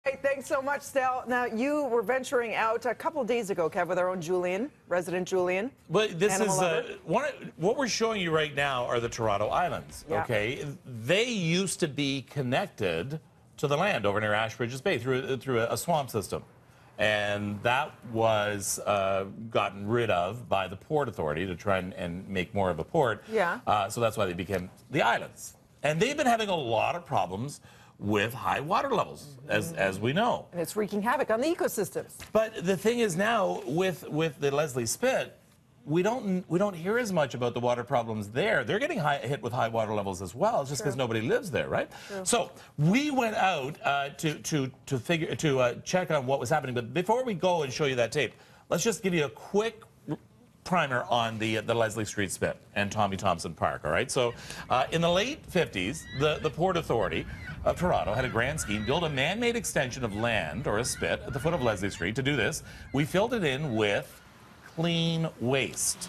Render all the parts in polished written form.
Hey, thanks so much, Stel. Now, you were venturing out a couple of days ago, Kev, with our own Julian, resident Julian. But this is what we're showing you right now are the Toronto Islands. Yeah. Okay, they used to be connected to the land over near Ashbridges Bay through a swamp system, and that was gotten rid of by the Port Authority to try and make more of a port. Yeah. So that's why they became the islands, and they've been having a lot of problems with high water levels, as we know. And it's wreaking havoc on the ecosystems. But the thing is now, with the Leslie Spit, we don't hear as much about the water problems there. They're getting hit with high water levels as well, just because nobody lives there, right? True. So we went out to check on what was happening. But before we go and show you that tape, let's just give you a quick primer on the Leslie Street Spit and Tommy Thompson Park, all right? So in the late 50s, the Port Authority of Toronto had a grand scheme, build a man-made extension of land, or a spit, at the foot of Leslie Street. To do this, we filled it in with clean waste.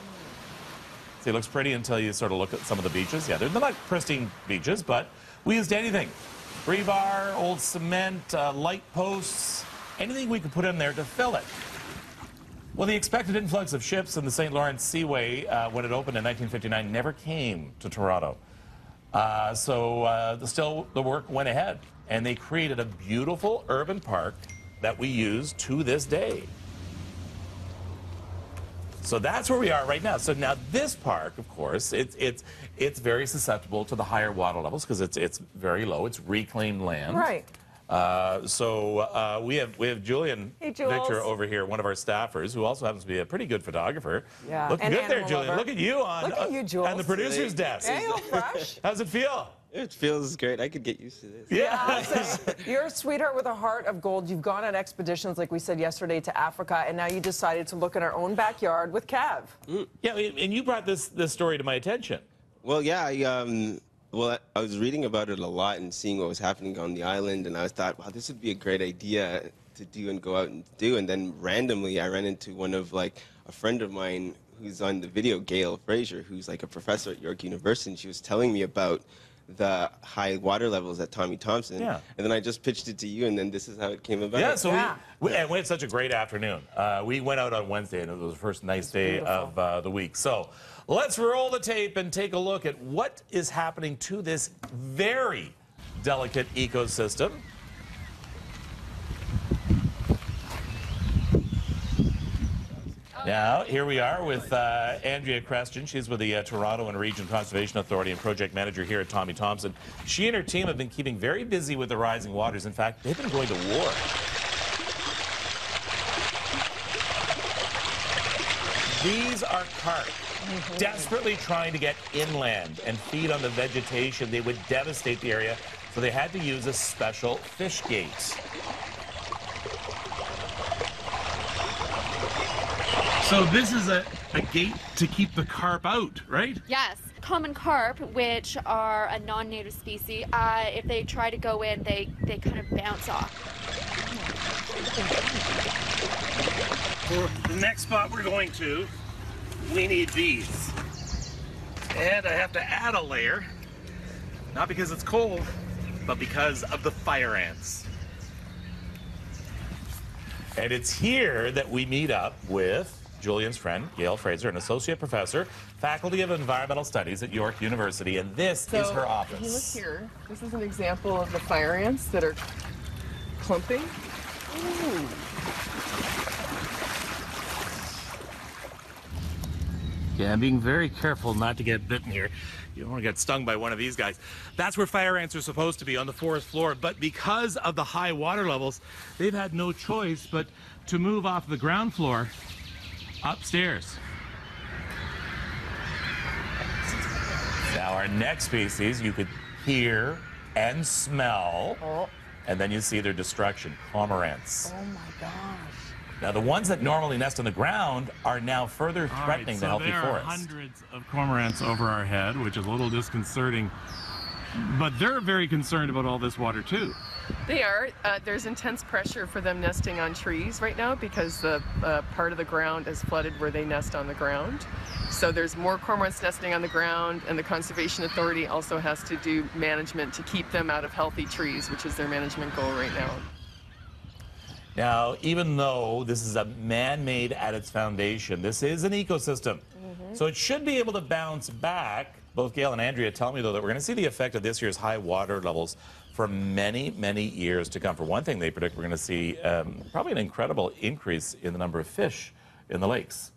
See, it looks pretty until you sort of look at some of the beaches. Yeah, they're not pristine beaches, but we used anything. Rebar, old cement, light posts, anything we could put in there to fill it. Well, the expected influx of ships in the St. Lawrence Seaway when it opened in 1959 never came to Toronto. Still, the work went ahead, and they created a beautiful urban park that we use to this day. So that's where we are right now. So now this park, of course, it's very susceptible to the higher water levels because it's very low. It's reclaimed land. Right. We have Julian Victor over here, one of our staffers, who also happens to be a pretty good photographer. Yeah. Looking good there, Julian. Lover. Look at you on Jules. and the producer's desk. Hey, all fresh. How's it feel? It feels great. I could get used to this. Yeah. You're a sweetheart with a heart of gold. You've gone on expeditions, like we said yesterday, to Africa, and now you decided to look in our own backyard with Kev. Yeah, and you brought this story to my attention. Well, yeah, I was reading about it a lot and seeing what was happening on the island, and I thought, wow, this would be a great idea to do and go out and do. And then randomly, I ran into one of a friend of mine who's on the video, Gail Fraser, who's like a professor at York University, and she was telling me about the high water levels at Tommy Thompson. Yeah. And then I just pitched it to you, and then this is how it came about. Yeah, so we had such a great afternoon. We went out on Wednesday, and it was the first nice day of the week. So let's roll the tape and take a look at what is happening to this very delicate ecosystem. Now, here we are with Andrea Creston. She's with the Toronto and Region Conservation Authority and project manager here at Tommy Thompson. She and her team have been keeping very busy with the rising waters. In fact, they've been going to war. These are carp, desperately trying to get inland and feed on the vegetation. They would devastate the area, so they had to use a special fish gate. So this is a gate to keep the carp out, right? Yes. Common carp, which are a non-native species, if they try to go in, they kind of bounce off. For the next spot we're going to, we need these. And I have to add a layer, not because it's cold, but because of the fire ants. And it's here that we meet up with Julian's friend, Gail Fraser, an associate professor, faculty of environmental studies at York University, and this is her office. If you look here, this is an example of the fire ants that are clumping. Ooh. Yeah, I'm being very careful not to get bitten here. You don't want to get stung by one of these guys. That's where fire ants are supposed to be, on the forest floor, but because of the high water levels, they've had no choice but to move off the ground floor upstairs. Now our next species you could hear and smell, and then you see their destruction, cormorants. Oh my gosh. Now the ones that normally nest on the ground are now further threatening the healthy forest. There are hundreds of cormorants over our head, which is a little disconcerting, but they're very concerned about all this water too. They are. There's intense pressure for them nesting on trees right now because the part of the ground is flooded where they nest on the ground. So there's more cormorants nesting on the ground, and the Conservation Authority also has to do management to keep them out of healthy trees, which is their management goal right now. Now, even though this is a man-made at its foundation, this is an ecosystem. So it should be able to bounce back. Both Gail and Andrea tell me, though, that we're going to see the effect of this year's high water levels for many, many years to come. For one thing, they predict we're going to see probably an incredible increase in the number of fish in the lakes,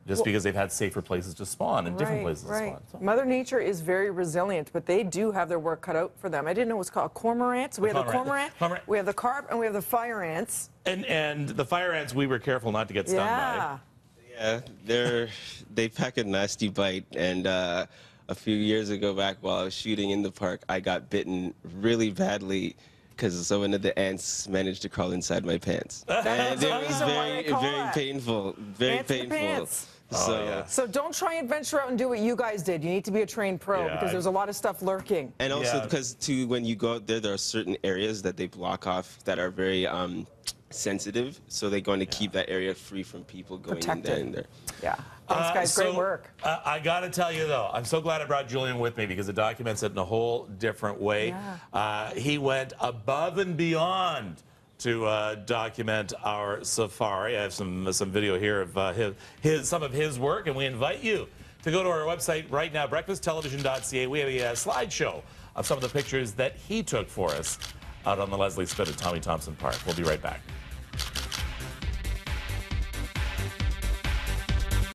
just because they've had safer places to spawn and different places to spawn. So. Mother Nature is very resilient, but they do have their work cut out for them. I didn't know it was called cormorants. We have the cormorant, we have the carp, and we have the fire ants. And the fire ants, we were careful not to get stung by. Yeah, they pack a nasty bite, and a few years ago back while I was shooting in the park, I got bitten really badly because one of the ants managed to crawl inside my pants. And it was very painful, very painful. So don't try and venture out and do what you guys did. You need to be a trained pro because there's a lot of stuff lurking. And also because when you go out there, there are certain areas that they block off that are very sensitive, so they're going to keep that area free from people going in there. Yeah. Thanks, guys. Great work. I got to tell you, though, I'm so glad I brought Julian with me because it documents it in a whole different way. He went above and beyond to document our safari. I have some video here of some of his work, and we invite you to go to our website right now, breakfasttelevision.ca. We have a slideshow of some of the pictures that he took for us out on the Leslie Spit at Tommy Thompson Park. We'll be right back.